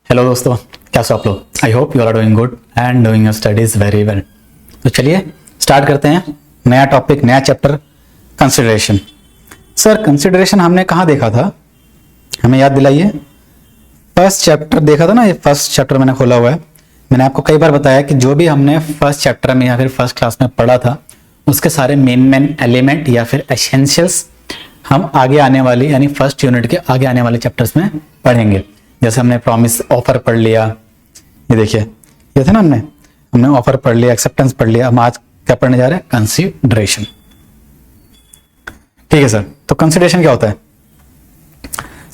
Hello दोस्तों, कैसे हो आप लोग। I hope you are doing good and doing your studies very well. तो चलिए स्टार्ट करते हैं। नया टॉपिक, नया चैप्टर, कंसिडरेशन। सर कंसिडरेशन हमने कहाँ देखा था, हमें याद दिलाइए। फर्स्ट चैप्टर देखा था ना, ये फर्स्ट चैप्टर मैंने खोला हुआ है। मैंने आपको कई बार बताया कि जो भी हमने फर्स्ट चैप्टर में या फिर फर्स्ट क्लास में पढ़ा था उसके सारे मेन एलिमेंट या फिर एसेंशियल्स हम आगे आने वाली यानी फर्स्ट यूनिट के आगे आने वाले चैप्टर्स में पढ़ेंगे। जैसे हमने प्रॉमिस, ऑफर पढ़ लिया, ये देखिए ये था ना, हमने ऑफर पढ़ लिया, एक्सेप्टेंस पढ़ लिया। हम आज क्या पढ़ने जा रहे हैं, कंसीडरेशन। ठीक है सर, तो कंसीडरेशन क्या होता है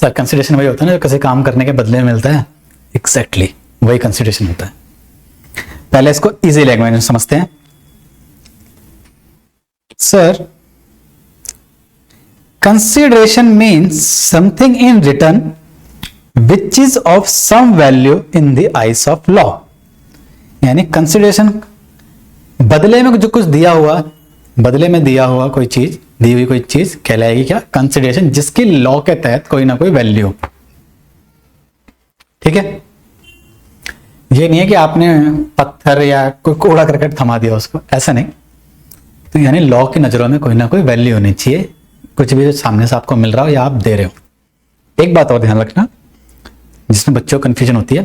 सर? कंसीडरेशन वही होता है ना जो किसी काम करने के बदले में मिलता है। एग्जैक्टली वही कंसीडरेशन होता है। पहले इसको इजी लैंग्वेज में समझते हैं। Sir consideration means something in return which is of some value in the eyes of law। यानी कंसिडरेशन बदले में जो कुछ दिया हुआ, बदले में दिया हुआ कोई चीज, दी हुई कोई चीज कहलाएगी क्या, कंसिडरेशन, जिसकी लॉ के तहत कोई ना कोई वैल्यू। ठीक है, ये नहीं है कि आपने पत्थर या कोई कूड़ा करकट थमा दिया उसको, ऐसा नहीं। तो यानी लॉ की नजरों में कोई ना कोई वैल्यू होनी चाहिए, कुछ भी जो सामने से आपको मिल रहा हो या आप दे रहे हो। एक बात और ध्यान रखना जिसमें बच्चों को कंफ्यूजन होती है।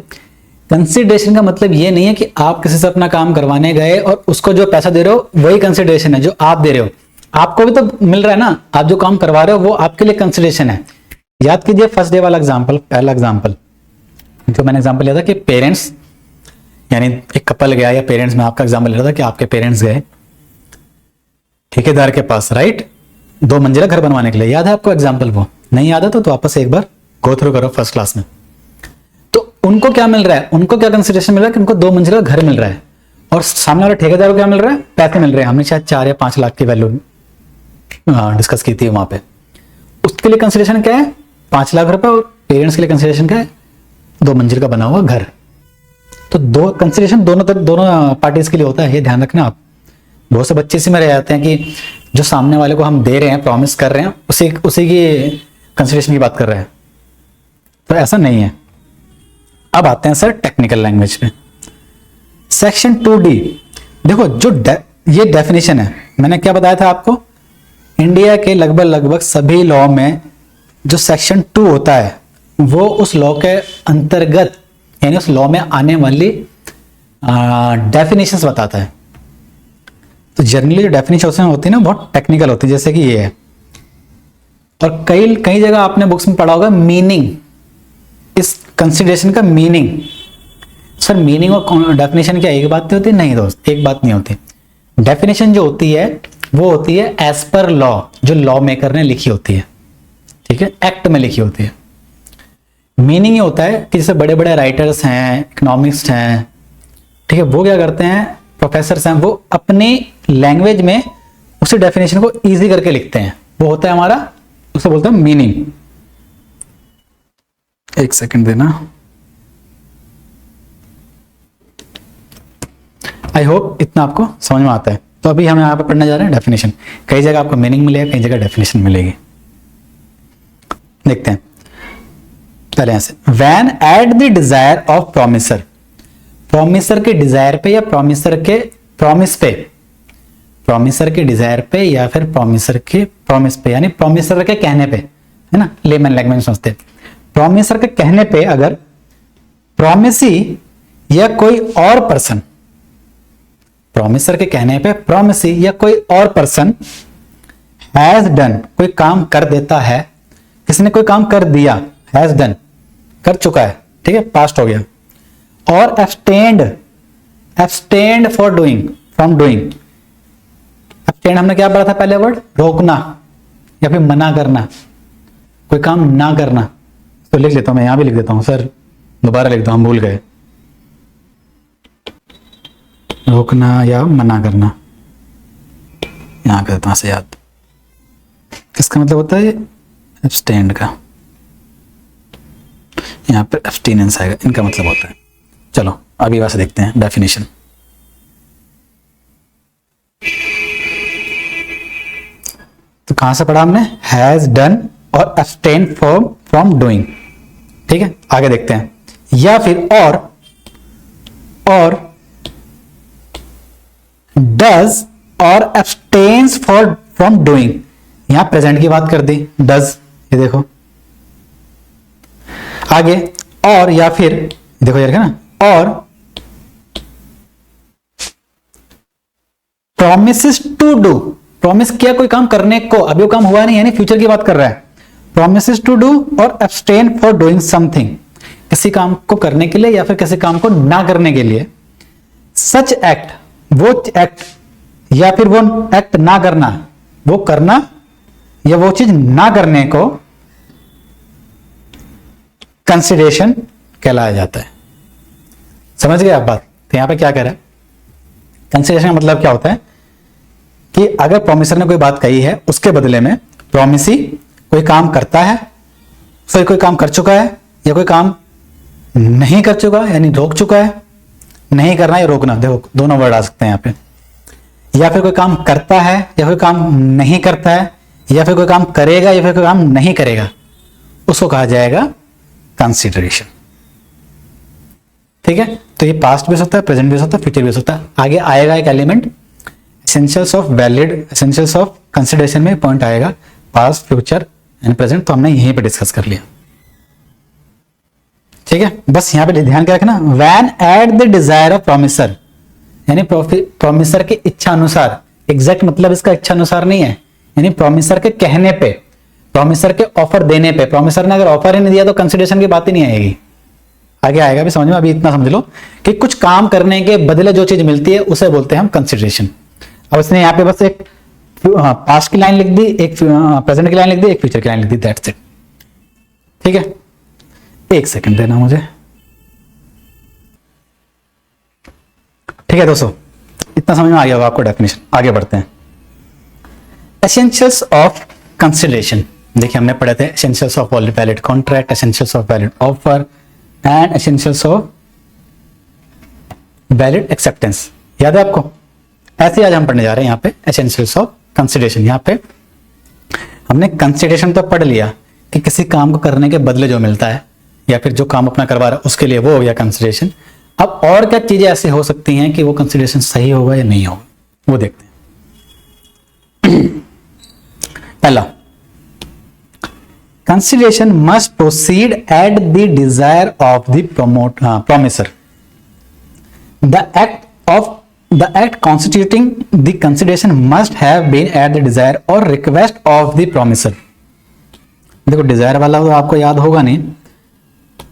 कंसिडरेशन का मतलब ये नहीं है कि आप किसी से अपना काम करवाने गए और उसको जो पैसा दे रहे हो वही कंसिडरेशन है जो आप दे रहे हो। आपको भी तो मिल रहा है ना, आप जो काम करवा रहे हो वो आपके लिए कंसिडरेशन है। याद कीजिए फर्स्ट डे वाला एग्जाम्पल, पहला एग्जाम्पल जो मैंने एग्जाम्पल लिया था कि पेरेंट्स, यानी एक कपल गया, या पेरेंट्स में आपका एग्जाम्पल लिया था कि आपके पेरेंट्स गए ठेकेदार के पास, राइट, 2 मंजिला घर बनवाने के लिए। याद है आपको एग्जाम्पल? वो नहीं याद है तो वापस एक बार गो थ्रू करो फर्स्ट क्लास में। उनको क्या मिल रहा है, उनको क्या कंसिडरेशन मिल रहा है कि उनको 2 मंजिला घर मिल रहा है, और सामने वाले ठेकेदार को क्या मिल रहा है, पैसे मिल रहे हैं। हमने शायद 4 या 5 लाख की वैल्यू डिस्कस की थी वहां पे। उसके लिए कंसिडरेशन क्या है, 5 लाख रुपए, और पेरेंट्स के लिए कंसिडरेशन क्या है, 2 मंजिल का बना हुआ घर। तो दो कंसिडरेशन दोनों पार्टीज के लिए होता है, ये ध्यान रखना आप। बहुत से बच्चे इसी में रह जाते हैं कि जो सामने वाले को हम दे रहे हैं, प्रॉमिस कर रहे हैं, उसी की कंसिडरेशन की बात कर रहे हैं, तो ऐसा नहीं है। अब आते हैं सर टेक्निकल लैंग्वेज में। सेक्शन 2D देखो, जो ये डेफिनेशन है, मैंने क्या बताया था आपको, इंडिया के लगभग सभी लॉ में जो सेक्शन 2 होता है वो उस लॉ के अंतर्गत यानी उस लॉ में आने वाली डेफिनेशंस बताता है। तो जनरली जो डेफिनेशन होती है ना बहुत टेक्निकल होती है, जैसे कि ये है। और कई जगह आपने बुक्स में पढ़ा होगा मीनिंग, इस कंसिडरेशन का मीनिंग। सर मीनिंग और डेफिनेशन क्या एक बात नहीं होती? नहीं दोस्त, एक बात नहीं होती। डेफिनेशन जो होती है वो होती है एज पर लॉ, जो लॉ मेकर ने लिखी होती है, ठीक है, एक्ट में लिखी होती है। मीनिंग ये होता है कि जैसे बड़े बड़े राइटर्स हैं, इकोनॉमिस्ट हैं, ठीक है, वो क्या करते हैं, प्रोफेसर हैं, वो अपनी लैंग्वेज में उसी डेफिनेशन को इजी करके लिखते हैं। वो होता है हमारा, उसे बोलते हैं मीनिंग। एक सेकंड देना। आई होप इतना आपको समझ में आता है। तो अभी हम यहां पे पढ़ने जा रहे हैं डेफिनेशन। कई जगह आपको मीनिंग मिलेगा, कई जगह डेफिनेशन मिलेगी। देखते हैं पहले यहां से। When at the desire of promiser, promiser के डिजायर पे या प्रॉमिसर के प्रॉमिस पे, प्रॉमिसर के डिजायर पे या फिर प्रॉमिसर के प्रॉमिस पे, यानी प्रॉमिसर के कहने पे, है ना, लेमन लैंग्वेज में समझते हैं। प्रॉमिसर के कहने पे अगर प्रॉमिसी या कोई और पर्सन, प्रॉमिसर के कहने पे प्रॉमिसी या कोई और पर्सन हैज डन, कोई काम कर देता है, किसने कोई काम कर दिया, हैज डन, कर चुका है, ठीक है, पास्ट हो गया। और abstained, abstained for doing, from doing. Abstained हमने क्या पढ़ा था पहले वर्ड, रोकना या फिर मना करना, कोई काम ना करना। तो लिख लेता हूं, मैं यहां भी लिख देता हूं सर, दोबारा लिख दो, हम भूल गए। रोकना या मना करना, यहां कर देता हूं से याद। किसका मतलब होता है एब्सटेंड का, यहां पर एब्सटीनेंस आएगा, इनका मतलब होता है। चलो अभी वैसे देखते हैं डेफिनेशन। तो कहां से पढ़ा हमने, हैज डन और एब्सटेन फ्रॉम डूइंग। ठीक है, आगे देखते हैं। या फिर और डज और एब्सटेन्स फ्रॉम डूइंग। यहां प्रेजेंट की बात कर दी, डज, ये देखो। आगे और या फिर देखो यार, है ना, और प्रोमिसेस टू डू, प्रॉमिस किया कोई काम करने को, अभी वो काम हुआ नहीं, यानी फ्यूचर की बात कर रहा है। प्रोमिसेस टू डू और एब्सटेन फॉर डूइंग समथिंग, किसी काम को करने के लिए या फिर किसी काम को ना करने के लिए। सच एक्ट, वो एक्ट या फिर वो एक्ट ना करना, वो करना या वो चीज ना करने को कंसिडरेशन कहलाया जाता है। समझ गए आप बात? तो यहां पे क्या कह रहा है, कंसिडरेशन का मतलब क्या होता है कि अगर प्रोमिसर ने कोई बात कही है, उसके बदले में प्रोमिसी कोई काम करता है, फिर कोई काम कर चुका है या कोई काम नहीं कर चुका, यानी रोक चुका है। नहीं करना या रोकना, देखो दोनों वर्ड आ सकते हैं यहां पे। या फिर कोई काम करता है या फिर काम नहीं करता है, या फिर कोई काम करेगा या फिर कोई काम नहीं करेगा, उसको कहा जाएगा कंसिडरेशन। ठीक है, तो ये पास्ट भी हो सकता है, प्रेजेंट भी हो सकता है, फ्यूचर भी हो सकता है। आगे आएगा एक element essentials of valid, essentials of consideration में पॉइंट आएगा पास्ट, फ्यूचर एंड प्रेजेंट, तो हमने यहीं पे डिस्कस कर लिया। ठीक है, बस यहां पे ध्यान क्या रखना, when at the desire of promisor, यानी प्रोमिसर की इच्छा अनुसार। एग्जैक्ट मतलब इसका इच्छा अनुसार नहीं है, यानी प्रोमिसर के कहने पे, प्रोमिसर के ऑफर देने पे। प्रोमिसर ने अगर ऑफर ही नहीं दिया तो कंसिडरेशन की बात ही नहीं आएगी। आगे आएगा भी समझ में, अभी इतना समझ लो कि कुछ काम करने के बदले जो चीज मिलती है उसे बोलते हैं हम कंसिडरेशन। अब इसने यहाँ पे बस एक पास्ट की लाइन लिख दी, एक प्रेजेंट की लाइन लिख दी, एक फ्यूचर की लाइन लिख दी, दैट्स इट। ठीक है, एक सेकंड देना मुझे। ठीक है दोस्तों, इतना समझ में आ गया होगा आपको डेफिनेशन। आगे बढ़ते हैं। एसेंशियल्स ऑफ कंसिडरेशन, देखिए हमने पढ़े थे essentials of valid contract, essentials of valid offer and essentials of valid acceptance. याद है आपको? ऐसे आज हम पढ़ने जा रहे हैं यहाँ पे एसेंशियल्स ऑफ कंसिडरेशन। यहाँ पे हमने कंसिडरेशन तो पढ़ लिया कि किसी काम को करने के बदले जो मिलता है या फिर जो काम अपना करवा रहा है उसके लिए, वो हो गया कंसिडरेशन। अब और क्या चीजें ऐसी हो सकती हैं कि वो कंसिडरेशन सही होगा या नहीं होगा, वो देखते हैं। पहला, consideration must proceed at the desire of the promisor. The act constituting the consideration must have been at the desire or request of the promiser। देखो डिजायर वाला तो आपको याद होगा नहीं,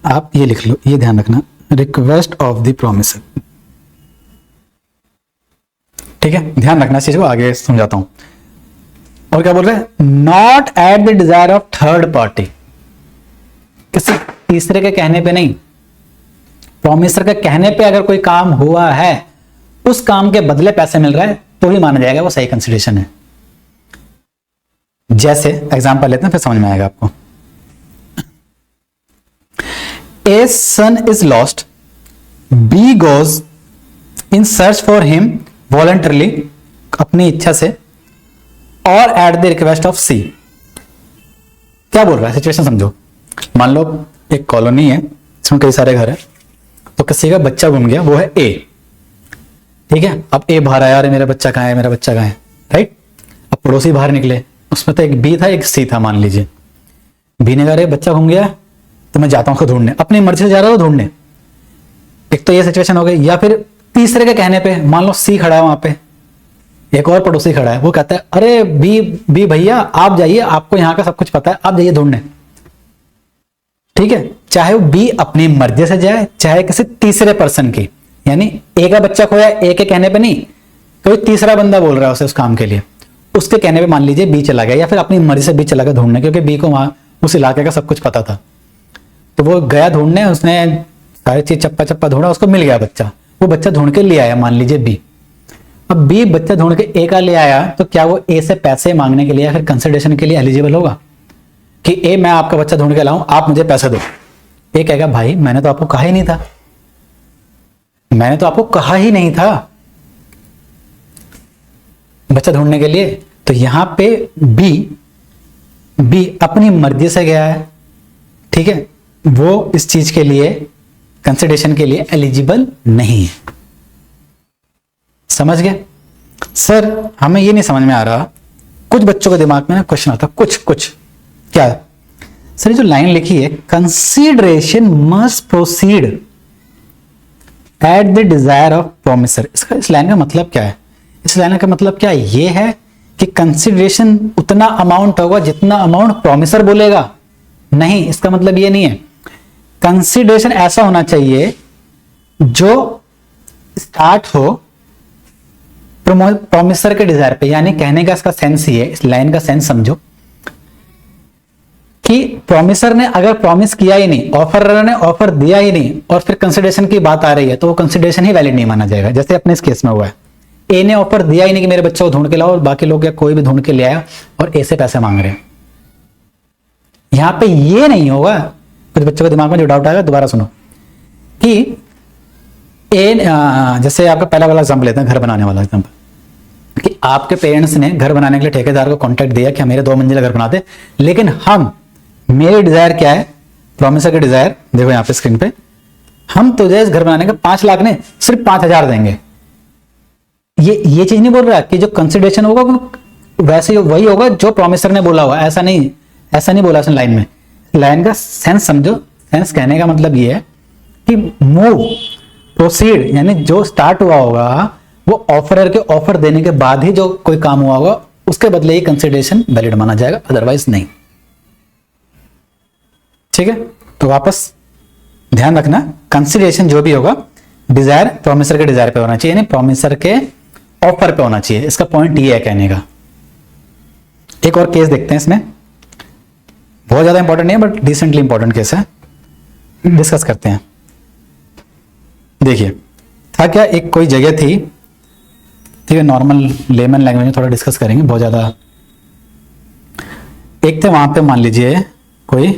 आप ये लिख लो, ये ध्यान रखना, रिक्वेस्ट ऑफ द प्रोमिसर। ठीक है, ध्यान रखना इस चीज को, आगे समझाता हूं। और क्या बोल रहे हैं, not at the desire of third party, किसी तीसरे के कहने पे नहीं, प्रोमिसर के कहने पे अगर कोई काम हुआ है, उस काम के बदले पैसे मिल रहा है, तो ही माना जाएगा वो सही कंसिडरेशन है। जैसे एग्जांपल लेते हैं, फिर समझ में आएगा आपको। A son is lost, B goes in search for him voluntarily, अपनी इच्छा से, और at the request of C। क्या बोल रहा है, सिचुएशन समझो। मान लो एक कॉलोनी है, इसमें कई सारे घर है, तो किसी का बच्चा गुम गया, वो है A। ठीक है, अब ए बाहर आया, अरे मेरा बच्चा कहाँ है, मेरा बच्चा कहाँ है, राइट। अब पड़ोसी बाहर निकले, उसमें तो एक बी था एक सी था, मान लीजिए। बी ने कहा अरे बच्चा घूम गया, तो मैं जाता हूं उसको ढूंढने, अपनी मर्जी से जा रहा हूं ढूंढने। एक तो ये सिचुएशन हो गई। या फिर तीसरे के कहने पे, मान लो सी खड़ा है वहां पे, एक और पड़ोसी खड़ा है, वो कहता है अरे बी भैया आप जाइए, आपको यहाँ का सब कुछ पता है, आप जाइए ढूंढने। ठीक है, चाहे वो बी अपनी मर्जी से जाए, चाहे किसी तीसरे पर्सन की, यानी ए का बच्चा खोया, ए के कहने पे नहीं, कोई तीसरा बंदा बोल रहा है उसे उस काम के लिए, उसके कहने पे मान लीजिए बी चला गया, या फिर अपनी मर्जी से बी चला गया ढूंढने, क्योंकि बी को वहां उस इलाके का सब कुछ पता था। तो वो गया ढूंढने, उसने सारी चीज चप्पा चप्पा ढूंढा, उसको मिल गया बच्चा, वो बच्चा ढूंढ के ले आया, मान लीजिए बी। अब बी बच्चा ढूंढ के ए का ले आया, तो क्या वो ए से पैसे मांगने के लिए या फिर कंसिडरेशन के लिए एलिजिबल होगा कि ए मैं आपका बच्चा ढूंढ के लाऊं, आप मुझे पैसे दो? ए कहेगा भाई मैंने तो आपको कहा ही नहीं था, मैंने तो आपको कहा ही नहीं था बच्चा ढूंढने के लिए। तो यहां पे बी अपनी मर्जी से गया है, ठीक है, वो इस चीज के लिए कंसिडरेशन के लिए एलिजिबल नहीं है। समझ गए? सर हमें ये नहीं समझ में आ रहा, कुछ बच्चों के दिमाग में ना क्वेश्चन आता, कुछ क्या सर, जो लाइन लिखी है consideration must proceed at the desire of promisor, इसका इस लाइन का मतलब क्या है? इस लाइन का मतलब क्या ये है कि कंसीडरेशन उतना अमाउंट होगा जितना अमाउंट प्रोमिसर बोलेगा? नहीं, इसका मतलब ये नहीं है। कंसीडरेशन ऐसा होना चाहिए जो स्टार्ट हो प्रोमिसर के डिजायर पे, यानी कहने का इसका सेंस ही है, इस लाइन का सेंस समझो कि प्रोमिसर ने अगर प्रॉमिस किया ही नहीं, ऑफरर ने ऑफर दिया ही नहीं, और फिर कंसीडरेशन की बात आ रही है, तो वो कंसीडरेशन ही वैलिड नहीं माना जाएगा। जैसे अपने इस केस में हुआ है, ए ने ऑफर दिया ही नहीं कि मेरे बच्चे को ढूंढ के लाओ, और बाकी लोग या कोई भी ढूंढ के ले आया और ए से पैसे मांग रहे हैं। यहां पे ये नहीं होगा। कुछ बच्चों के दिमाग में जो डाउट आएगा दोबारा सुनो कि ए, जैसे आपका पहला वाला एग्जाम्पल लेते हैं, घर बनाने वाला एग्जाम्पल, कि आपके पेरेंट्स ने घर बनाने के लिए ठेकेदार को कॉन्ट्रैक्ट दिया कि मेरे 2 मंजिला घर बना दे, लेकिन मेरे डिजायर क्या है, प्रोमिसर के डिजायर देखो यहां पे स्क्रीन पे, हम तुझे इस घर बनाने का 5 लाख ने सिर्फ 5,000 देंगे। ये चीज नहीं बोल रहा कि जो कंसिडरेशन होगा वैसे वही होगा जो प्रोमिसर ने बोला हुआ, ऐसा नहीं बोला उसने लाइन में। लाइन का सेंस समझो। सेंस कहने का मतलब ये है कि मूव प्रोसीड, यानी जो स्टार्ट हुआ होगा वो ऑफरर के ऑफर देने के बाद ही जो कोई काम हुआ होगा उसके बदले ही कंसिडरेशन वैलिड माना जाएगा, अदरवाइज नहीं। ठीक है, तो वापस ध्यान रखना, कंसिडरेशन जो भी होगा डिजायर प्रोमिसर के डिजायर पे होना चाहिए, यानी प्रोमिसर के ऑफर पे होना चाहिए। इसका पॉइंट ये है कहने का। एक और केस देखते हैं, इसमें बहुत ज्यादा इंपॉर्टेंट नहीं है बट डिसेंटली इंपॉर्टेंट केस है, डिस्कस करते हैं। देखिए था क्या, एक कोई जगह थी, ठीक है, नॉर्मल लेमन लैंग्वेज में थोड़ा डिस्कस करेंगे, बहुत ज्यादा। एक थे वहां पे, मान लीजिए कोई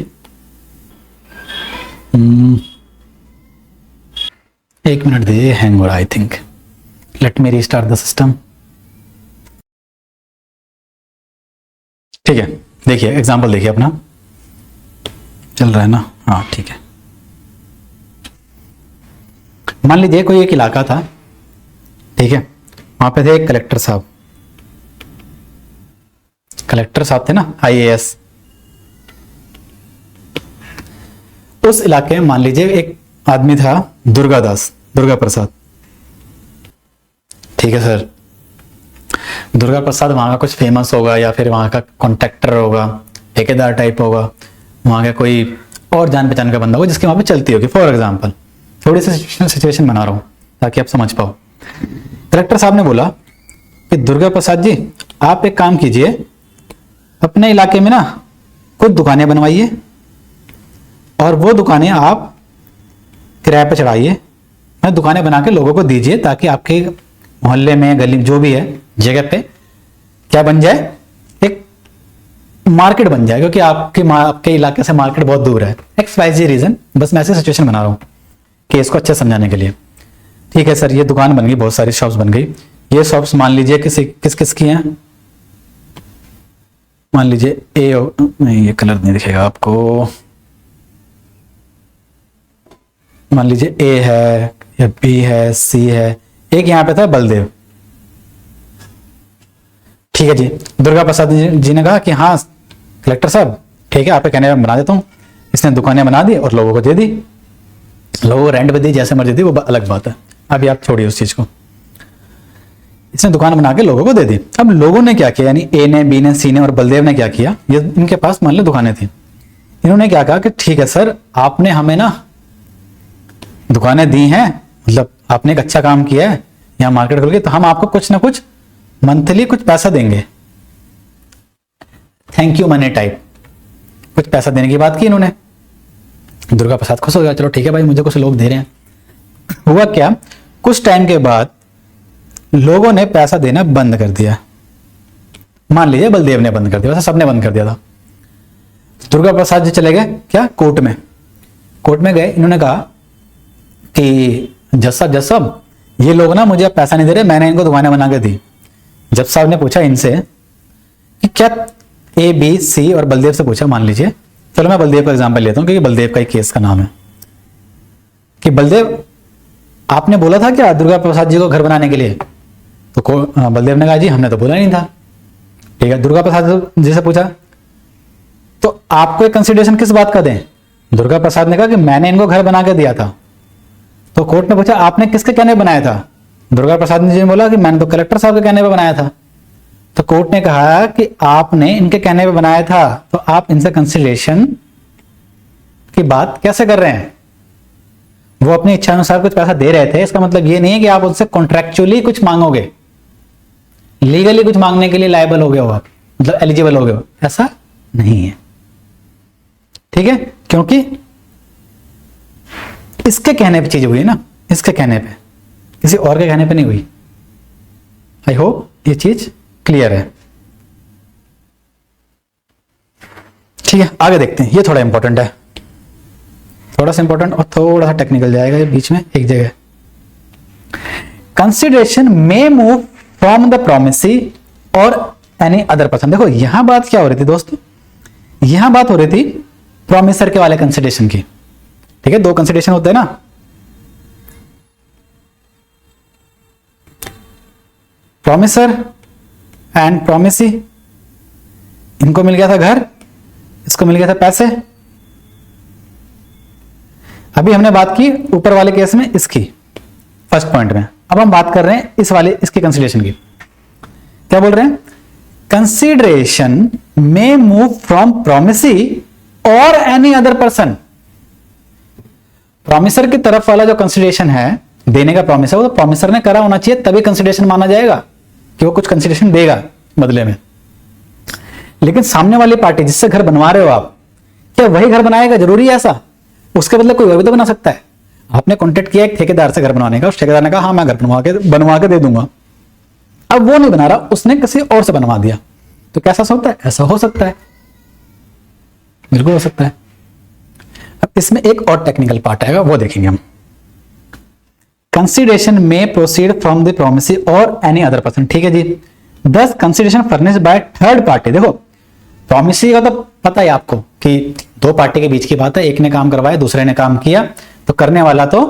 एक मिनट दे, हैंग हो रहा I think, let me restart the system. ठीक है, देखिए एग्जांपल देखिए अपना चल रहा है ना, हाँ ठीक है। मान लीजिए कोई एक इलाका था, ठीक है, वहां पे थे एक कलेक्टर साहब थे ना, IAS। उस इलाके में मान लीजिए एक आदमी था दुर्गा प्रसाद, ठीक है सर। दुर्गा प्रसाद वहां का कुछ फेमस होगा, या फिर वहां का कॉन्ट्रैक्टर होगा, ठेकेदार टाइप होगा, वहां का कोई और जान पहचान का बंदा होगा जिसके वहां पे चलती होगी। फॉर एग्जांपल थोड़ी सी सिचुएशन बना रहा हूं ताकि आप समझ पाओ। कलेक्टर साहब ने बोला कि दुर्गा प्रसाद जी आप एक काम कीजिए, अपने इलाके में ना कुछ दुकानें बनवाइए और वो दुकानें आप किराए पे चढ़ाइए, मैं दुकानें बना के लोगों को दीजिए ताकि आपके मोहल्ले में, गली जो भी है जगह पे क्या बन जाए, एक मार्केट बन जाए, क्योंकि आपके इलाके से मार्केट बहुत दूर है, XYZ रीजन। बस मैं ऐसी सिचुएशन बना रहा हूँ केस को अच्छे समझाने के लिए। ठीक है सर, ये दुकान बन गई, बहुत सारी शॉप्स बन गई। ये शॉप्स मान लीजिए किस किस की हैं, मान लीजिए नहीं ये कलर नहीं दिखेगा आपको, मान लीजिए A है या B है, C है, एक यहां पे था बलदेव। ठीक है जी, दुर्गा प्रसाद जी ने कहा कि हाँ कलेक्टर साहब ठीक है, आपके कहने में बना देता हूं। इसने दुकानें बना दी और लोगों को दे दी, लोगों को रेंट पे दी, जैसे मर्जी दी, वो अलग बात है, अभी आप छोड़िए उस चीज को। इसने दुकान बना के लोगों को दे दी। अब लोगों ने क्या किया, यानी A ने, B ने, C ने और बलदेव ने क्या किया, ये इनके पास मान लो दुकानें थी, इन्होंने क्या कहा कि ठीक है सर, आपने हमें ना दुकानें दी हैं, मतलब आपने एक अच्छा काम किया है यहाँ मार्केट खोल के, तो हम आपको कुछ ना कुछ मंथली कुछ पैसा देंगे, थैंक यू मनी टाइप कुछ पैसा देने की बात की इन्होंने। दुर्गा प्रसाद खुश हो गया, चलो ठीक है भाई, मुझे कुछ लोग दे रहे हैं। हुआ क्या, कुछ टाइम के बाद लोगों ने पैसा देना बंद कर दिया। मान लीजिए बलदेव ने बंद कर दिया, वैसे सबने बंद कर दिया था। दुर्गा प्रसाद जी चले गए क्या, कोर्ट में गए। इन्होंने कहा कि जज साहब ये लोग ना मुझे अब पैसा नहीं दे रहे, मैंने इनको दुकानें बना के दी। जज साहब ने पूछा इनसे कि क्या A, B, C और बलदेव से पूछा, मान लीजिए, चलो मैं बलदेव का एग्जांपल लेता हूं क्योंकि बलदेव का ही केस का नाम है। कि बलदेव आपने बोला था क्या दुर्गा प्रसाद जी को घर बनाने के लिए? तो बलदेव ने कहा जी हमने तो बोला नहीं था। ठीक है, दुर्गा प्रसाद जी से पूछा तो आपको एक कंसिडरेशन किस बात का दें? दुर्गा प्रसाद ने कहा कि मैंने इनको घर बना के दिया था। तो कोर्ट ने पूछा आपने किसके कहने पे बनाया था? दुर्गा प्रसाद जी ने बोला कि मैंने तो कलेक्टर साहब के कहने पे बनाया था। तो कोर्ट ने कहा कि आपने इनके कहने पे बनाया था, तो आप इनसे कंसिडरेशन की बात कैसे कर रहे हैं? वो अपनी इच्छा अनुसार कुछ पैसा दे रहे थे, इसका मतलब ये नहीं है कि आप उनसे कॉन्ट्रैक्चुअली कुछ मांगोगे, लीगली कुछ मांगने के लिए लायबल हो गए हो आप, मतलब एलिजिबल हो गए हो, ऐसा नहीं है। ठीक है, क्योंकि इसके कहने पे चीज हुई ना, इसके कहने पे, किसी और के कहने पे नहीं हुई। आई होप ये चीज क्लियर है। ठीक है, आगे देखते हैं। ये थोड़ा इंपॉर्टेंट है, थोड़ा सा इंपॉर्टेंट और थोड़ा सा टेक्निकल जाएगा ये बीच में एक जगह। Consideration may move from the promisee और एनी अदर पर्सन। देखो यहां बात क्या हो रही थी दोस्तों, यहां बात हो रही थी प्रोमिसर के वाले कंसिडरेशन की। ठीक है, दो कंसिडरेशन होते हैं ना, प्रोमिसर एंड प्रोमिसी। इनको मिल गया था घर, इसको मिल गया था पैसे। अभी हमने बात की ऊपर वाले केस में इसकी, फर्स्ट पॉइंट में। अब हम बात कर रहे हैं इस वाले, इसकी कंसिडरेशन की। क्या बोल रहे हैं? Consideration may move from promisee और एनी अदर पर्सन। प्रोमिसर की तरफ वाला जो कंसिडरेशन है, देने का प्रॉमिस है, वो तो प्रोमिसर ने करा होना चाहिए, तभी कंसिडरेशन माना जाएगा कि वो कुछ कंसिडरेशन देगा बदले में। लेकिन सामने वाली पार्टी जिससे घर बनवा रहे हो आप, क्या वही घर बनाएगा? जरूरी है ऐसा? उसके बदले कोई और भी तो बना सकता है। आपने कॉन्टेक्ट किया एक ठेकेदार से घर बनवाने का, उस ठेकेदार ने कहा हाँ मैं घर बनवा के दे दूंगा। अब वो नहीं बना रहा, उसने किसी और से बनवा दिया, तो कैसा होता है? ऐसा हो सकता है, बिल्कुल हो सकता है। अब इसमें एक और टेक्निकल पार्ट आएगा, वो देखेंगे हम। कंसिडरेशन में प्रोसीड फ्रॉम द प्रोमिसी और एनी अदर पर्सन। ठीक है जी, दस consideration furnished by third party. देखो प्रोमिसी का तो पता है आपको कि दो पार्टी के बीच की बात है, एक ने काम करवाया दूसरे ने काम किया, तो करने वाला तो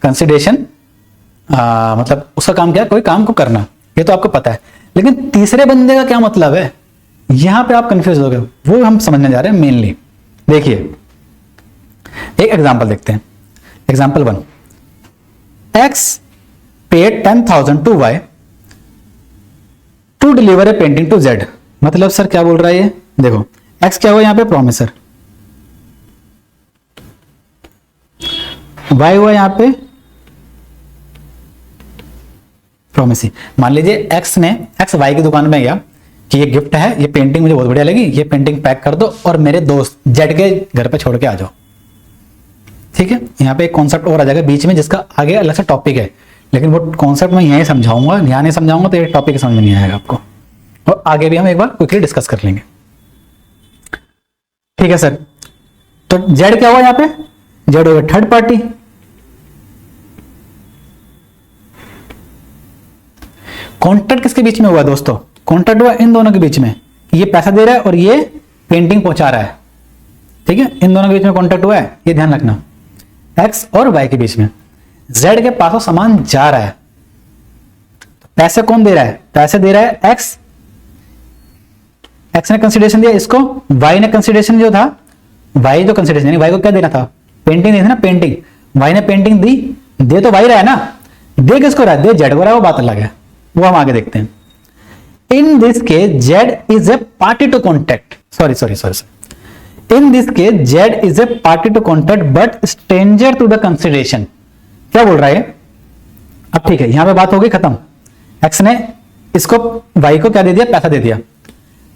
कंसिडरेशन मतलब उसका काम क्या है? कोई काम को करना, ये तो आपको पता है। लेकिन तीसरे बंदे का क्या मतलब है, यहां पे आप कंफ्यूज हो गए, वो हम समझने जा रहे हैं मेनली। देखिए एक एग्जांपल देखते हैं। Example 1, X paid 10,000 to Y to deliver a painting to Z। मतलब सर क्या बोल रहा है ये? देखो X क्या हुआ यहां पे? प्रोमिसर। Y हुआ यहां पे प्रोमिसी। मान लीजिए X Y की दुकान में गया कि ये गिफ्ट है, ये पेंटिंग मुझे बहुत बढ़िया लगी, ये पेंटिंग पैक कर दो और मेरे दोस्त Z के घर पे छोड़ के आ जाओ। ठीक है, यहाँ पे एक कॉन्सेप्ट और आ जाएगा बीच में जिसका आगे अलग से टॉपिक है, लेकिन वो कॉन्सेप्ट मैं यहीं समझाऊंगा, यहाँ नहीं समझाऊंगा तो ये टॉपिक समझ में नहीं आएगा आपको, और आगे भी हम एक बार क्विकली डिस्कस कर लेंगे। ठीक है सर, तो जेड क्या हुआ यहाँ पे? जेड होगा थर्ड पार्टी। कॉन्ट्रैक्ट किसके बीच में हुआ दोस्तों? कॉन्ट्रैक्ट हुआ इन दोनों के बीच में, ये पैसा दे रहा है और ये पेंटिंग पहुंचा रहा है। ठीक है, इन दोनों के बीच में कॉन्ट्रैक्ट हुआ है, ये ध्यान रखना। एक्स और वाई के बीच में। जेड के पास वो सामान जा रहा है, तो पैसे कौन दे रहा है? पैसे दे रहा है एक्स। एक्स ने कंसिडरेशन दिया इसको, वाई ने कंसिडरेशन जो था, वाई जो कंसिडरेशन यानी वाई को क्या देना था? पेंटिंग देना, पेंटिंग। वाई ने पेंटिंग दी, दे तो वाई रहा है ना, दे किसको रहा है? दे जेड को रहा है, वो बात अलग है, वो हम आगे देखते हैं। In this case Z is a party to contract, sorry in this case Z is a party to contract but stranger to the consideration। क्या बोल रहा है? अब ठीक है, यहां पे बात हो गई खत्म। X ने इसको Y को क्या दे दिया? पैसा दे दिया।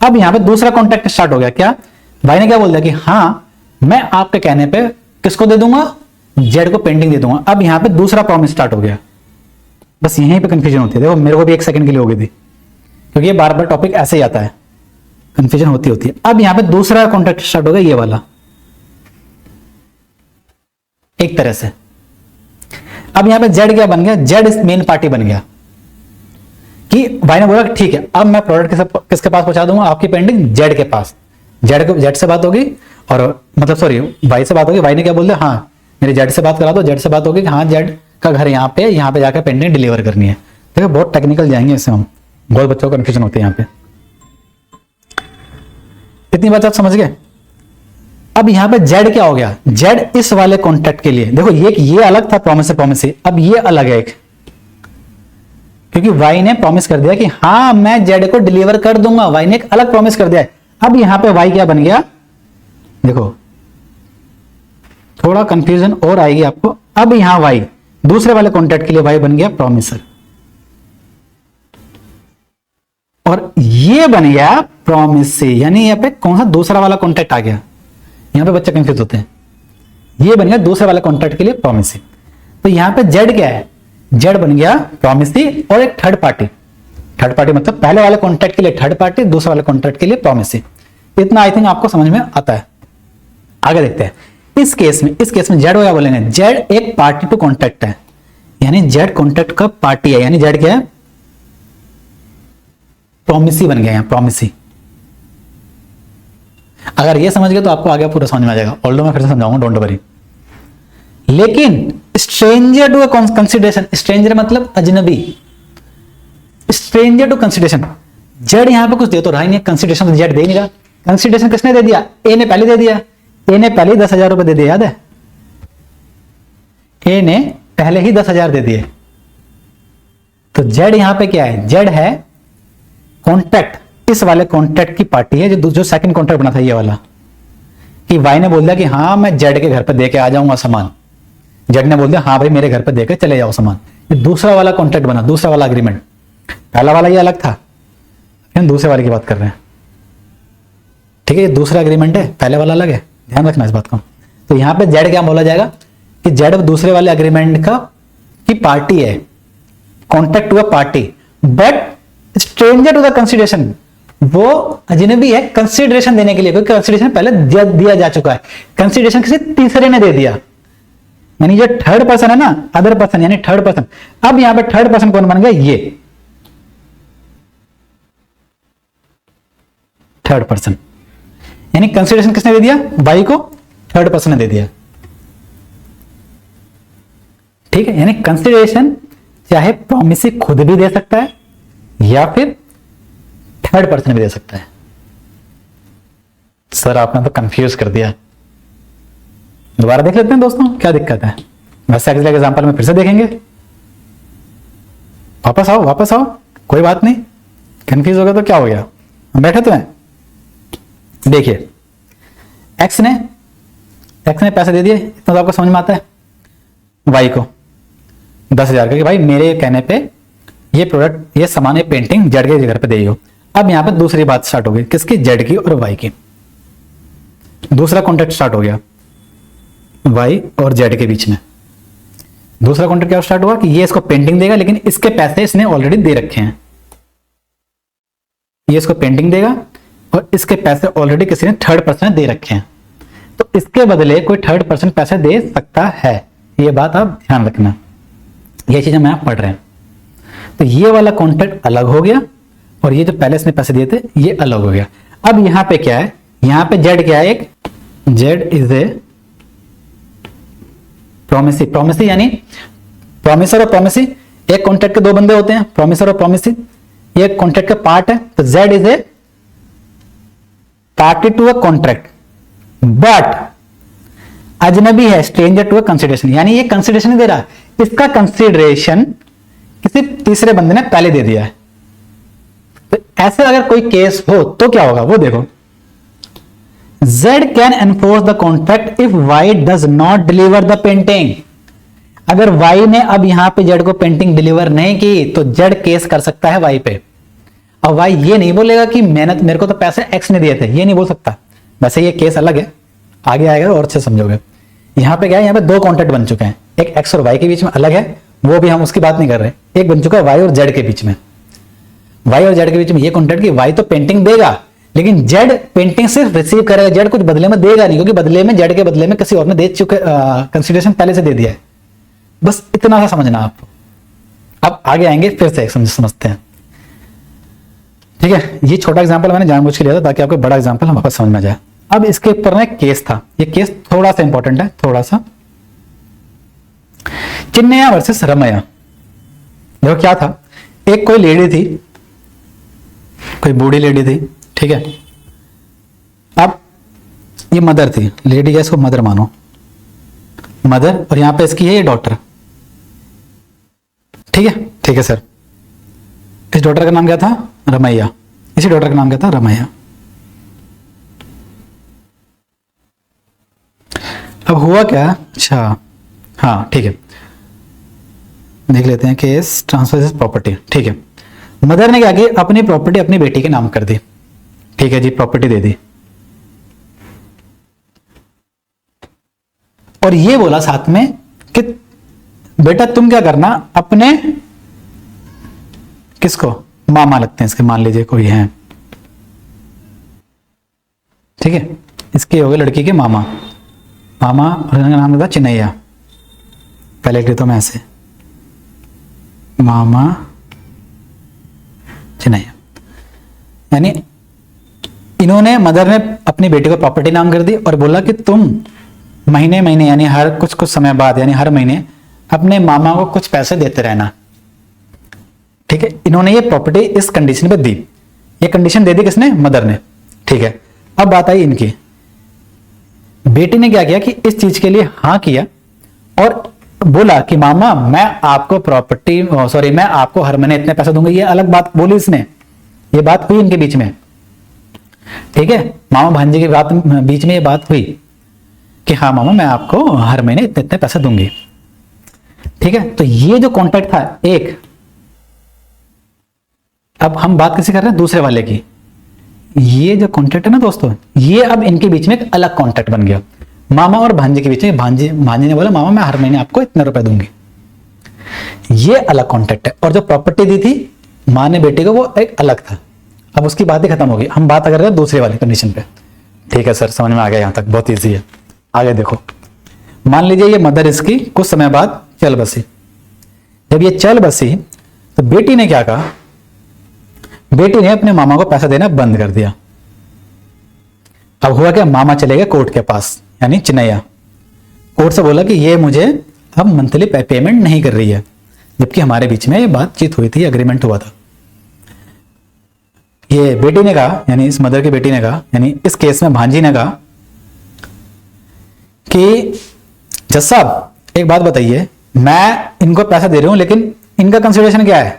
अब यहां पे दूसरा कॉन्ट्रैक्ट स्टार्ट हो गया। क्या? Y ने क्या बोल दिया कि हाँ मैं आपके कहने पे किसको दे दूंगा? Z को पेंटिंग दे दूंगा। अब यहां पे दूसरा प्रॉमिस स्टार्ट हो गया। बस यहीं पे कंफ्यूजन होती है। देखो मेरे को भी एक सेकंड के लिए हो गई थी, क्योंकि ये बार बार टॉपिक ऐसे ही आता है, कंफ्यूजन होती है। अब यहां पे दूसरा कॉन्ट्रैक्ट स्टार्ट हो गया, ये वाला एक तरह से। अब यहां पे जेड क्या बन गया? जेड इस मेन पार्टी बन गया कि भाई ने बोला ठीक है अब मैं प्रोडक्ट किसके पास पहुंचा दूंगा? आपकी पेंटिंग जेड के पास। जेड से बात होगी और मतलब सॉरी वाई से बात होगी। वाई ने क्या बोल दिया? हाँ मेरी जेड से बात करा दो, जेड से बात होगी कि हाँ जेड का घर यहाँ पे जाकर पेंटिंग डिलीवर करनी है। देखो बहुत टेक्निकल जाएंगे इससे हम, बहुत बच्चों को कंफ्यूजन होती है यहाँ पे। इतनी बात आप समझ गए। अब यहाँ पे जेड क्या हो गया, जेड इस वाले कॉन्ट्रैक्ट के लिए, देखो ये अलग था प्रोमिस, अब ये अलग है एक, क्योंकि वाई ने प्रॉमिस कर दिया कि हाँ मैं जेड को डिलीवर कर दूंगा, वाई ने एक अलग प्रॉमिस कर दिया है। अब यहां पे वाई क्या बन गया, देखो थोड़ा कंफ्यूजन और आएगी आपको। अब यहां वाई दूसरे वाले कॉन्ट्रैक्ट के लिए वाई बन गया प्रॉमिसर, और ये बन गया प्रॉमिसी, यानी यहां पे कौन सा दूसरा वाला कॉन्ट्रैक्ट आ गया, यहां पे बच्चे कंफ्यूज होते हैं। ये बन गया दूसरे वाले कॉन्ट्रैक्ट के लिए प्रॉमिसी। तो यहां पे जेड क्या है, जेड बन गया प्रॉमिसी और एक थर्ड पार्टी मतलब पहले वाले कॉन्ट्रैक्ट के लिए थर्ड पार्टी, दूसरे वाले कॉन्ट्रैक्ट के लिए प्रॉमिसी। इतना आई थिंक आपको समझ में आता है। आगे देखते हैं। इस केस में जेड क्या बोलेंगे, जेड एक पार्टी टू कॉन्ट्रैक्ट है, यानी जेड कॉन्ट्रैक्ट का पार्टी है, यानी जेड क्या है, प्रॉमिसी बन गया, यहां प्रॉमिसी। अगर ये समझ गए तो आपको आगे पूरा समझ में आ जाएगा, ऑल्दो मैं फिर से समझाऊंगा, डोंट वरी। लेकिन स्ट्रेंजर टू कंसिडरेशन, स्ट्रेंजर मतलब अजनबी, स्ट्रेंजर टू कंसिडरेशन, जेड यहां पे कुछ दे तो रहा ही नहीं, कंसिडरेशन तो जेड दे नहीं रहा। कंसिडरेशन किसने दे दिया, ए ने पहले दे दिया, ए ने पहले 10,000 रुपए दे दिए, याद है, ए ने पहले ही 10,000 दे दिए। तो जेड यहां पे क्या है, जेड है कॉन्ट्रैक्ट, इस वाले कॉन्ट्रैक्ट की पार्टी है, जो सेकंड कॉन्ट्रैक्ट बना था ये वाला, कि वाई ने बोल दिया कि हाँ मैं जेड के घर पे देके आ जाऊंगा सामान, जेड ने बोल दिया हाँ भाई मेरे घर पे देके चले जाओ सामान। ये दूसरा वाला कॉन्ट्रैक्ट बना, दूसरा वाला एग्रीमेंट। पहला वाला ये अलग था, हम दूसरे वाले की बात कर रहे हैं, ठीक है, ये दूसरा एग्रीमेंट है, पहले वाला अलग है, ध्यान रखना इस बात को। तो यहां पे जेड क्या बोला जाएगा कि जेड दूसरे वाले एग्रीमेंट का की पार्टी है, contract to a party, but stranger to the consideration, वो अजनबी है कंसिडरेशन देने के लिए, क्योंकि कंसिडरेशन पहले दिया जा चुका है, कंसिडरेशन किसी तीसरे ने दे दिया, यानी जो थर्ड पर्सन है ना, अदर पर्सन यानी थर्ड पर्सन। अब यहां पे थर्ड पर्सन कौन बन गया, ये थर्ड पर्सन, यानी कंसिडरेशन किसने दे दिया, वाई को थर्ड पर्सन ने दे दिया, ठीक है। यानी कंसिडरेशन चाहे प्रॉमिसी खुद भी दे सकता है या फिर थर्ड पर्सन भी दे सकता है। सर आपने तो कंफ्यूज कर दिया, दोबारा देख लेते हैं दोस्तों क्या दिक्कत है, वैसे अगले एग्जांपल में फिर से देखेंगे। वापस आओ, कोई बात नहीं, कंफ्यूज हो गया तो क्या हो गया, हम बैठे तो हैं। देखिए एक्स ने पैसे दे दिए, इतना तो आपको समझ में आता है, वाई को 10,000 का, कि भाई मेरे कहने पे ये प्रोडक्ट, ये सामान, ये पेंटिंग जेड के घर पे दे हो। अब यहां पे दूसरी बात स्टार्ट हो गई, किसकी, जेड की और वाई की। दूसरा कॉन्ट्रैक्ट स्टार्ट हो गया वाई और जेड के बीच में। दूसरा कॉन्ट्रैक्ट क्या स्टार्ट हुआ कि ये इसको पेंटिंग देगा, लेकिन इसके पैसे इसने ऑलरेडी दे रखे हैं, ये इसको पेंटिंग देगा और इसके पैसे ऑलरेडी किसी ने थर्ड पर्सन ने दे रखे हैं, तो इसके बदले कोई थर्ड पर्सन पैसे दे सकता है, ये बात आप ध्यान रखना, ये चीजें मैं आप पढ़ रहे हैं। तो ये वाला कॉन्ट्रैक्ट अलग हो गया और ये जो पहले इसने पैसे दिए थे ये अलग हो गया। अब यहां पे क्या है, यहां पे जेड क्या है, एक जेड इज ए प्रॉमिसी यानी प्रॉमिसर और प्रॉमिसी, एक कॉन्ट्रैक्ट के दो बंदे होते हैं, प्रॉमिसर और प्रॉमिसी, ये कॉन्ट्रैक्ट का पार्ट है। तो Z is a party to a contract but अजनबी है, स्ट्रेंजर टू अ कंसिडरेशन, यानी ये कंसिडरेशन नहीं दे रहा, इसका कंसिडरेशन किसी तीसरे बंदे ने पहले दे दिया है। तो ऐसे अगर कोई केस हो तो क्या होगा वो देखो, Z can enforce the contract if Y does not deliver the painting। अगर Y ने अब यहां पे Z को पेंटिंग डिलीवर नहीं की तो Z केस कर सकता है Y पे। अब Y ये नहीं बोलेगा कि मेरे को तो पैसे X ने दिए थे, ये नहीं बोल सकता। वैसे ये केस अलग है, आगे आएगा और अच्छे समझोगे। यहां पे क्या है, यहां पे दो कॉन्ट्रैक्ट बन चुके हैं, एक X और Y के बीच में अलग है, वो भी हम उसकी बात नहीं कर रहे। एक बन चुका है Y और Z के बीच में, Y और Z के बीच में ये कॉन्ट्रैक्ट कि Y तो पेंटिंग देगा लेकिन जेड पेंटिंग सिर्फ रिसीव करेगा, जेड कुछ बदले में देगा नहीं, क्योंकि बदले में जेड के बदले में किसी और ने दे चुके, कंसिडरेशन पहले से दे दिया है। बस इतना सा समझना आपको। अब आगे आएंगे फिर से समझते हैं, ठीक है। ये छोटा एग्जांपल मैंने जानबूझ के लिया था ताकि आपको बड़ा एग्जांपल वापस समझ में आ जाए। अब इसके ऊपर ना एक केस था, ये केस थोड़ा सा इंपॉर्टेंट है, थोड़ा सा चिन्नैया वर्सेस रमैया। देखो क्या था, एक कोई लेडी थी, कोई बूढ़ी लेडी थी, ठीक है। अब ये मदर थी, लेडी है इसको मदर मानो, मदर, और यहां पे इसकी है ये डॉटर, ठीक है, ठीक है सर। इस डॉटर का नाम क्या था? रमैया। इसी डॉटर का नाम क्या था? रमैया। अब हुआ क्या? अच्छा, हाँ ठीक है, देख लेते हैं केस ट्रांसफर प्रॉपर्टी, ठीक है। मदर ने क्या किया, अपनी प्रॉपर्टी अपनी बेटी के नाम कर दी, ठीक है जी, प्रॉपर्टी दे दी, और ये बोला साथ में कि बेटा तुम क्या करना, अपने किसको, मामा लगते हैं इसके, मान लीजिए कोई है, ठीक है, इसके हो गए लड़की के मामा, मामा, और इनका नाम था चिन्नैया, पहले लिख देता हूं मैं ऐसे, मामा चिन्नैया। यानी इन्होंने, मदर ने अपनी बेटी को प्रॉपर्टी नाम कर दी और बोला कि तुम महीने महीने यानी हर कुछ कुछ समय बाद यानी हर महीने अपने मामा को कुछ पैसे देते रहना, ठीक है। इन्होंने ये प्रॉपर्टी इस कंडीशन पे दी, ये कंडीशन दे दी किसने? मदर ने, ठीक है। अब बात आई इनकी, बेटी ने क्या किया कि इस चीज के लिए हाँ किया और बोला कि मामा मैं आपको प्रॉपर्टी, सॉरी मैं आपको हर महीने इतने पैसे दूंगा। ये अलग बात बोली इसने, ये बात हुई इनके बीच में, ठीक है, मामा भांजे के बात बीच में ये बात हुई कि हाँ मामा मैं आपको हर महीने इतने इतने पैसे दूंगी, ठीक है। तो ये जो कॉन्ट्रैक्ट था एक, अब हम बात किसी कर रहे हैं? दूसरे वाले की। ये जो कॉन्ट्रैक्ट है ना दोस्तों, ये अब इनके बीच में एक अलग कॉन्ट्रैक्ट बन गया, मामा और भांजे के बीच में। भांजे ने बोला मामा मैं हर महीने आपको इतने रुपए दूंगी, ये अलग कॉन्ट्रैक्ट है। और जो प्रॉपर्टी दी थी माँ ने बेटे को, वो एक अलग था। अब उसकी बात ही खत्म हो गई, हम बात कर रहे हैं दूसरे वाले कंडीशन पे, ठीक है सर, समझ में आ गया, यहां तक बहुत ईजी है। आगे देखो, मान लीजिए ये मदर इसकी कुछ समय बाद चल बसी। जब ये चल बसी तो बेटी ने क्या कहा, बेटी ने अपने मामा को पैसा देना बंद कर दिया। अब हुआ क्या, मामा चले गए कोर्ट के पास, यानी चिन्नैया कोर्ट से बोला कि ये मुझे अब मंथली पेमेंट नहीं कर रही है, जबकि हमारे बीच में ये बातचीत हुई थी, एग्रीमेंट हुआ था। ये बेटी ने कहा, यानी इस मदर की बेटी ने कहा, यानी इस केस में भांजी ने कहा कि जज साहब एक बात बताइए, मैं इनको पैसा दे रही हूं लेकिन इनका कंसिडरेशन क्या है?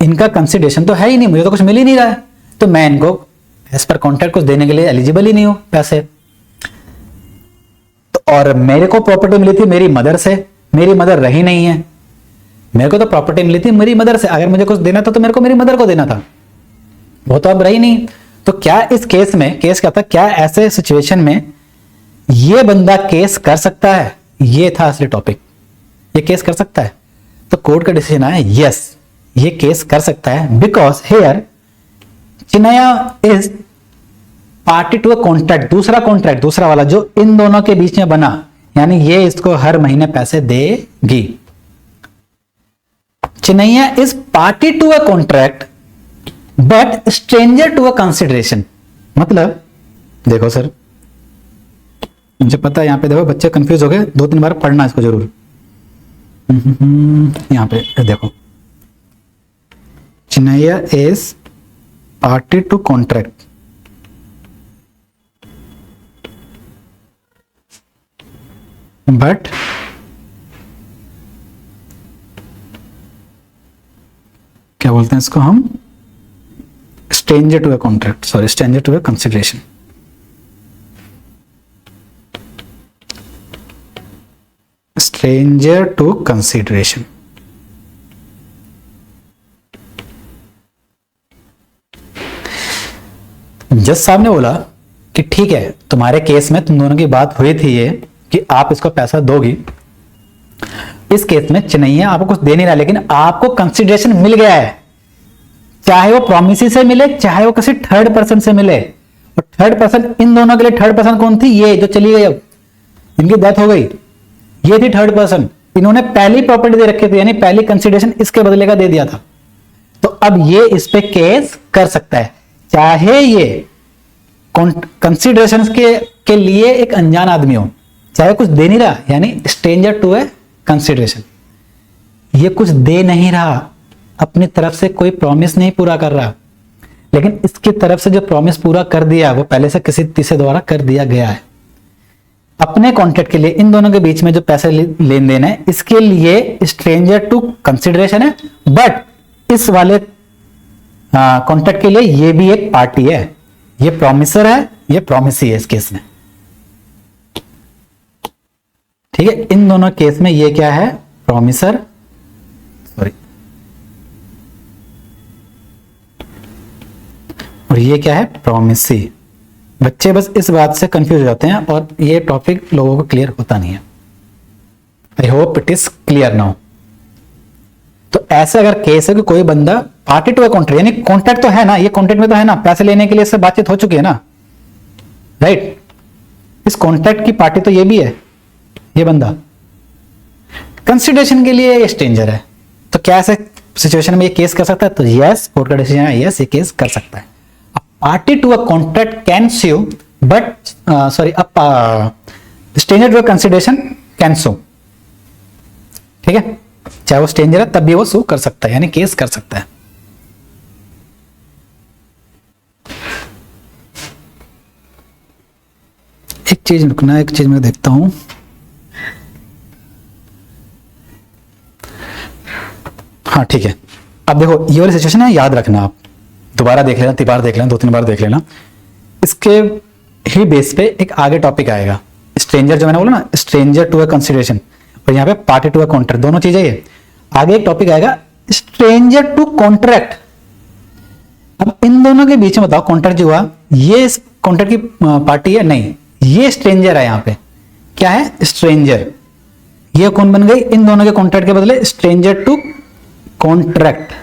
इनका कंसिडरेशन तो है ही नहीं, मुझे तो कुछ मिल ही नहीं रहा है, तो मैं इनको एज पर कॉन्ट्रैक्ट कुछ देने के लिए एलिजिबल ही नहीं हूं पैसे। तो और मेरे को प्रॉपर्टी मिली थी मेरी मदर से, मेरी मदर रही नहीं है, मेरे को तो प्रॉपर्टी मिली थी मेरी मदर से, अगर मुझे कुछ देना था तो मेरे को मेरी मदर को देना था, वो तो अब रही नहीं। तो क्या इस केस में, केस क्या था, क्या ऐसे सिचुएशन में ये बंदा केस कर सकता है? ये था असली टॉपिक, ये केस कर सकता है। तो कोर्ट का डिसीजन आया यस, ये केस कर सकता है, because here Chinnaiya is party to a contract, दूसरा कॉन्ट्रैक्ट, दूसरा वाला जो इन दोनों के बीच में बना, यानी ये इसको हर महीने पैसे देगी। Chinnaiya is party to a contract but stranger to a consideration. मतलब देखो सर, मुझे पता है यहां पे देखो बच्चे कंफ्यूज हो गए, 2-3 बार पढ़ना इसको जरूर। यहां पे देखो, Chinnaiya is party to contract but क्या बोलते हैं इसको हम, stranger to a contract, sorry stranger to a consideration. Stranger to consideration. जज साहब ने बोला कि ठीक है, तुम्हारे केस में तुम दोनों की बात हुई थी ये कि आप इसको पैसा दोगी, इस केस में चिन्नैया आपको कुछ दे नहीं रहा, लेकिन आपको कंसिडरेशन मिल गया है, चाहे वो प्रॉमिसी से मिले चाहे वो किसी थर्ड पर्सन से मिले। और थर्ड पर्सन, इन दोनों के लिए थर्ड पर्सन कौन थी? ये जो चली गई, अब इनकी डेथ हो गई, ये थी थर्ड पर्सन। इन्होंने पहली प्रॉपर्टी दे रखी थी, यानी पहली कंसिडरेशन इसके बदले का दे दिया था। तो अब ये इस पे केस कर सकता है, चाहे ये कंसिडरेशन के लिए एक अनजान आदमी हो, चाहे कुछ दे नहीं रहा, यानी स्ट्रेंजर टू ए कंसिडरेशन। ये कुछ दे नहीं रहा, अपनी तरफ से कोई प्रॉमिस नहीं पूरा कर रहा, लेकिन इसकी तरफ से जो प्रॉमिस पूरा कर दिया वो पहले से किसी तीसरे द्वारा कर दिया गया है। अपने कॉन्ट्रैक्ट के लिए इन दोनों के बीच में जो पैसे लेन देन है, इसके लिए स्ट्रेंजर टू कंसिडरेशन है, बट इस वाले कॉन्ट्रैक्ट के लिए ये भी एक पार्टी है, ये प्रॉमिसर है, ये प्रॉमिसी है इस केस में। ठीक है, इन दोनों केस में ये क्या है, प्रॉमिसर, सॉरी, और ये क्या है, प्रॉमिसी। बच्चे बस इस बात से कंफ्यूज हो जाते हैं और ये टॉपिक लोगों को क्लियर होता नहीं है। I hope it is clear now. तो ऐसे अगर केस है कि कोई बंदा पार्टी टू अ कॉन्ट्रैक्ट, यानी कॉन्ट्रैक्ट तो है ना, ये कॉन्ट्रैक्ट में तो है ना, पैसे लेने के लिए इससे बातचीत हो चुकी है ना, राइट। इस कॉन्ट्रैक्ट की पार्टी तो ये भी है, ये बंदा। कंसिडरेशन के लिए ये स्ट्रेंजर है, तो क्या ऐसे सिचुएशन में ये केस कर सकता है? तो यस, कोर्ट का डिसीजन है, यस, ये केस कर सकता है। Party to a contract can sue, but sorry, stranger to a consideration can sue। ठीक है, चाहे वो स्ट्रेंजर है तब भी वो sue कर सकता है, यानी केस कर सकता है। एक चीज रुकना, एक चीज मैं देखता हूं। हाँ ठीक है, अब देखो ये वाली सिचुएशन है, याद रखना, आप दोबारा देख लेना, 3 बार देख लेना, 2-3 बार देख लेना। इसके ही बेस पे एक आगे टॉपिक आएगा, स्ट्रेंजर जो मैंने बोला ना, स्ट्रेंजर टू अ कंसिडरेशन, और यहाँ पे पार्टी टू अ कॉन्ट्रैक्ट, दोनों चीजें ये। आगे एक टॉपिक आएगा स्ट्रेंजर टू कॉन्ट्रैक्ट। अब इन दोनों के बीच में बताओ, कॉन्ट्रैक्ट जो हुआ, ये इस कॉन्ट्रैक्ट की पार्टी है? नहीं, ये स्ट्रेंजर है। यहाँ पे क्या है? स्ट्रेंजर। ये कौन बन गई? इन दोनों के कॉन्ट्रैक्ट के बदले स्ट्रेंजर टू कॉन्ट्रैक्ट।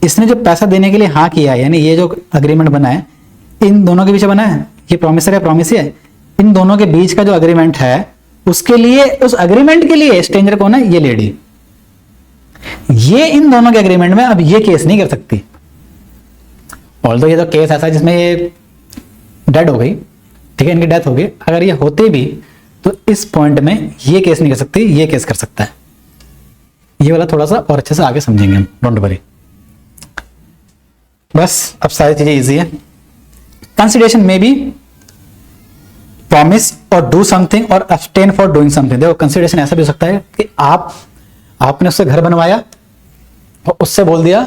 इसने जो पैसा देने के लिए हाँ किया है, यानी ये जो अग्रीमेंट बना है, इन दोनों के बीच बना है, ये प्रॉमिसर है, प्रॉमिसी है, इन दोनों के बीच का जो अग्रीमेंट है, उसके लिए, उस अग्रीमेंट के लिए स्ट्रेंजर कौन है? ये लेडी। ये इन दोनों के अग्रीमेंट में अब ये केस नहीं कर सकती। ऑल्दो ये तो केस ऐसा है जिसमें ये डेड हो गई, ठीक है, इनकी डेथ हो गई, अगर ये होते भी तो इस पॉइंट में ये केस नहीं कर सकती, ये केस कर सकता है। ये वाला थोड़ा सा और अच्छे से आगे समझेंगे हम, डोंट वरी। बस अब सारी चीजें इजी है। कंसिडरेशन में भी प्रॉमिस और डू समथिंग और अब्सटेन फॉर डूइंग समथिंग। देखो कंसिडरेशन ऐसा भी हो सकता है कि आपने उससे घर बनवाया और उससे बोल दिया,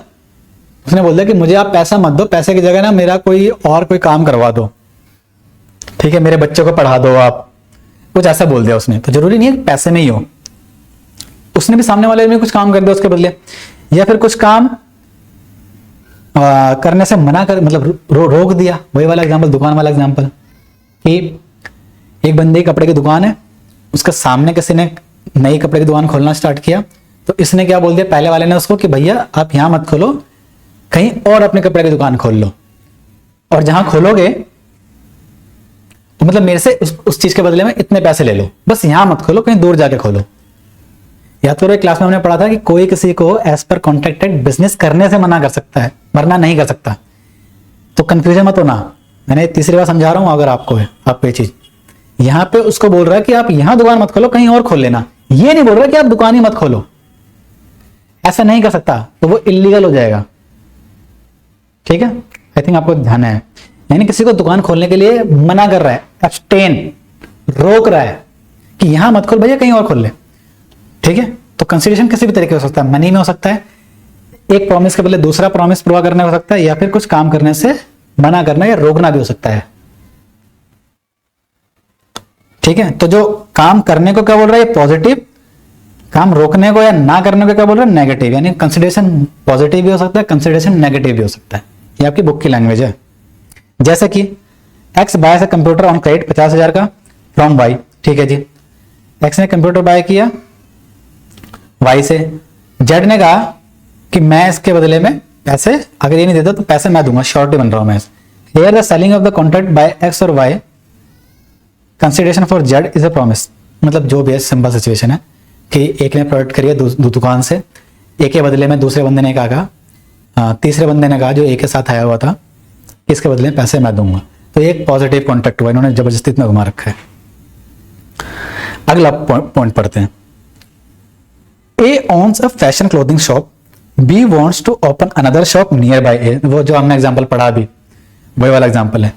उसने बोल दिया कि मुझे आप पैसा मत दो, पैसे की जगह ना मेरा कोई काम करवा दो, ठीक है, मेरे बच्चों को पढ़ा दो आप, कुछ ऐसा बोल दिया उसने। तो जरूरी नहीं है कि पैसे में ही हो, उसने भी सामने वाले में कुछ काम कर दिया उसके बदले, या फिर कुछ काम करने से मना कर, मतलब रोक दिया। वही वाला एग्जांपल, दुकान वाला एग्जांपल, कि एक बंदे की कपड़े की दुकान है, उसके सामने किसी ने नई कपड़े की दुकान खोलना स्टार्ट किया, तो इसने क्या बोल दिया पहले वाले ने उसको कि भैया आप यहां मत खोलो, कहीं और अपने कपड़े की दुकान खोल लो, और जहां खोलोगे तो मतलब मेरे से उस चीज के बदले में इतने पैसे ले लो, बस यहां मत खोलो, कहीं दूर जाके खोलो। या तो एक क्लास में हमने पढ़ा था कि कोई किसी को एज पर कॉन्ट्रैक्टेड बिजनेस करने से मना कर सकता है, वरना नहीं कर सकता। तो कंफ्यूजन मत होना, मैंने तीसरी बार समझा रहा हूं अगर आपको ये चीज। यहां पे उसको बोल रहा है कि आप यहां दुकान मत खोलो, कहीं और खोल लेना, ये नहीं बोल रहा कि आप दुकान ही मत खोलो, ऐसा नहीं कर सकता, तो वो इलीगल हो जाएगा। ठीक है, आई थिंक आपको ध्यान है। यानी किसी को दुकान खोलने के लिए मना कर रहा है, एब्सटेन, रोक रहा है कि यहां मत खोल भैया, कहीं और खोल ले। ठीक है, तो कंसिडरेशन किसी भी तरीके हो सकता है, मनी में हो सकता है, एक प्रॉमिस के बदले दूसरा प्रॉमिस पूरा करने हो सकता है, या फिर कुछ काम करने से मना करना या रोकना भी हो सकता है। ठीक है, तो जो काम करने को क्या बोल रहा है पॉजिटिव, काम रोकने को या ना करने को क्या बोल रहा है नेगेटिव। यानी कंसिडरेशन पॉजिटिव भी हो सकता है, कंसिडरेशन नेगेटिव भी हो सकता है। ये आपकी बुक की लैंग्वेज है। जैसे कि x bye computer on credit 50,000 का फ्रॉम वाई। ठीक है जी, एक्स ने कंप्यूटर बाय किया वाई से, जेड ने कहा कि मैं इसके बदले में पैसे, अगर ये नहीं देता तो पैसे मैं दूंगा, श्योरिटी बन रहा हूं मैं। Here the selling of the contract by X और Y, consideration for Z is a promise. मतलब जो भी सिंपल सिचुएशन है कि एक ने प्रोडक्ट करी है दुकान से, एक के बदले में दूसरे बंदे ने कहा, तीसरे बंदे ने कहा जो एक के साथ आया हुआ था, इसके बदले में पैसे मैं दूंगा। तो एक पॉजिटिव कॉन्टेक्ट हुआ, इन्होंने जबरदस्ती इतना घुमा रखा है। अगला पॉइंट पढ़ते हैं। A owns a fashion clothing shop, B wants to open another shop near by A. वो जो हमने एग्जाम्पल पढ़ा अभी वही वाला एग्जाम्पल है।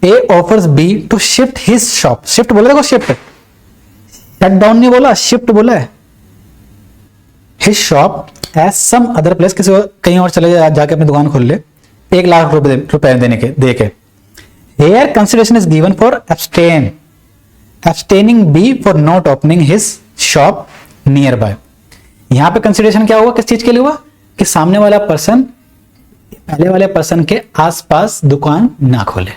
A offers B to shift his shop, shift बोला देखो, शिफ्ट, शट डाउन नहीं बोला, शिफ्ट बोला है। His shop as some other place, किसी कहीं और चले जाके अपनी दुकान खोल ले, 1 लाख रुपए देने के दे के। Here consideration is given for abstaining B for not opening his shop nearby। यहां पे कंसिडरेशन क्या हुआ, किस चीज के लिए हुआ, कि सामने वाला पर्सन पहले वाले पर्सन के आसपास दुकान ना खोले।